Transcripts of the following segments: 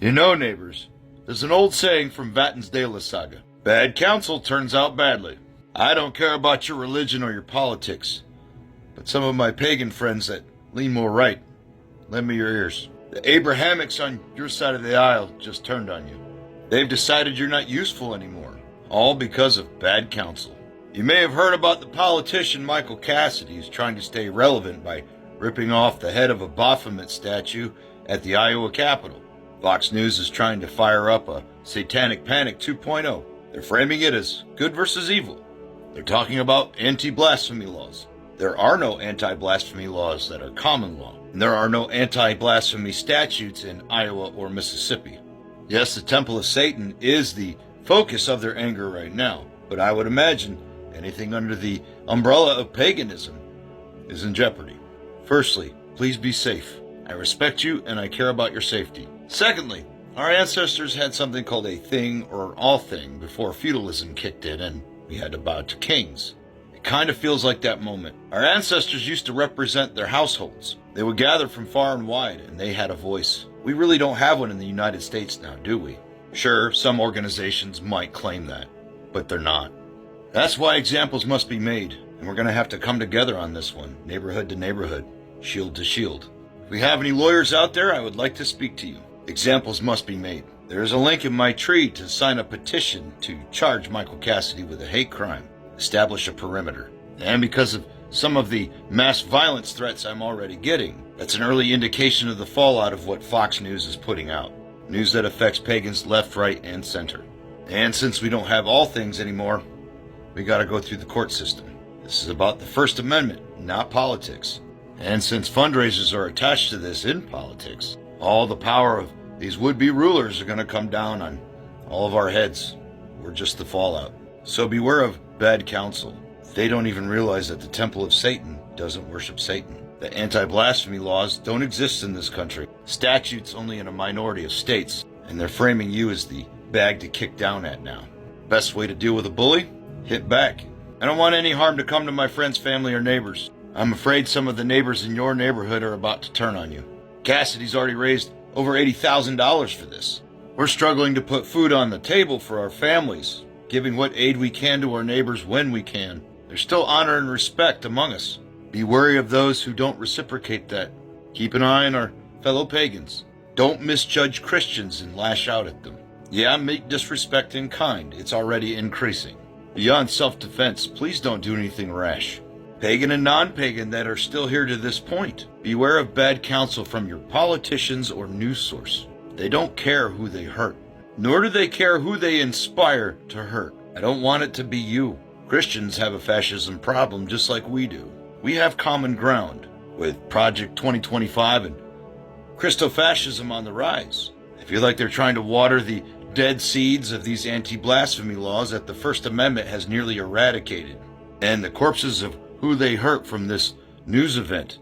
You know, neighbors, there's an old saying from Vatnsdale saga. Bad counsel turns out badly. I don't care about your religion or your politics, but some of my pagan friends that lean more right, lend me your ears. The Abrahamics on your side of the aisle just turned on you. They've decided you're not useful anymore, all because of bad counsel. You may have heard about the politician Michael Cassidy who's trying to stay relevant by ripping off the head of a Baphomet statue at the Iowa Capitol. Fox News is trying to fire up a Satanic Panic 2.0. They're framing it as good versus evil. They're talking about anti-blasphemy laws. There are no anti-blasphemy laws that are common law, and there are no anti-blasphemy statutes in Iowa or Mississippi. Yes, the Temple of Satan is the focus of their anger right now, but I would imagine anything under the umbrella of paganism is in jeopardy. Firstly, please be safe. I respect you and I care about your safety. Secondly, our ancestors had something called a thing or all thing before feudalism kicked in and we had to bow to kings. It kind of feels like that moment. Our ancestors used to represent their households. They would gather from far and wide and they had a voice. We really don't have one in the United States now, do we? Sure, some organizations might claim that, but they're not. That's why examples must be made, and we're going to have to come together on this one, neighborhood to neighborhood, shield to shield. If we have any lawyers out there, I would like to speak to you. Examples must be made. There is a link in my tree to sign a petition to charge Michael Cassidy with a hate crime, establish a perimeter. And because of some of the mass violence threats I'm already getting, that's an early indication of the fallout of what Fox News is putting out. News that affects pagans left, right, and center. And since we don't have all things anymore, we gotta go through the court system. This is about the First Amendment, not politics. And since fundraisers are attached to this in politics, all the power of these would-be rulers are gonna come down on all of our heads. We're just the fallout. So beware of bad counsel. They don't even realize that the Temple of Satan doesn't worship Satan. The anti-blasphemy laws don't exist in this country. Statutes only in a minority of states, and they're framing you as the bag to kick down at now. Best way to deal with a bully? Hit back. I don't want any harm to come to my friends, family, or neighbors. I'm afraid some of the neighbors in your neighborhood are about to turn on you. Cassidy's already raised over $80,000 for this. We're struggling to put food on the table for our families, giving what aid we can to our neighbors when we can. There's still honor and respect among us. Be wary of those who don't reciprocate that. Keep an eye on our fellow pagans. Don't misjudge Christians and lash out at them. Yeah, make disrespect in kind. It's already increasing. Beyond self-defense, please don't do anything rash. Pagan and non-pagan that are still here to this point, beware of bad counsel from your politicians or news source. They don't care who they hurt, nor do they care who they inspire to hurt. I don't want it to be you. Christians have a fascism problem just like we do. We have common ground with Project 2025 and Christofascism on the rise. I feel like they're trying to water the dead seeds of these anti-blasphemy laws that the First Amendment has nearly eradicated. And the corpses of who they hurt from this news event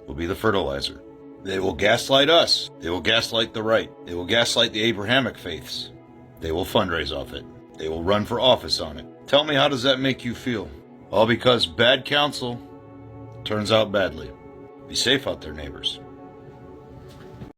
will be the fertilizer. They will gaslight us. They will gaslight the right. They will gaslight the Abrahamic faiths. They will fundraise off it. They will run for office on it. Tell me, how does that make you feel? All because bad counsel turns out badly. Be safe out there, neighbors.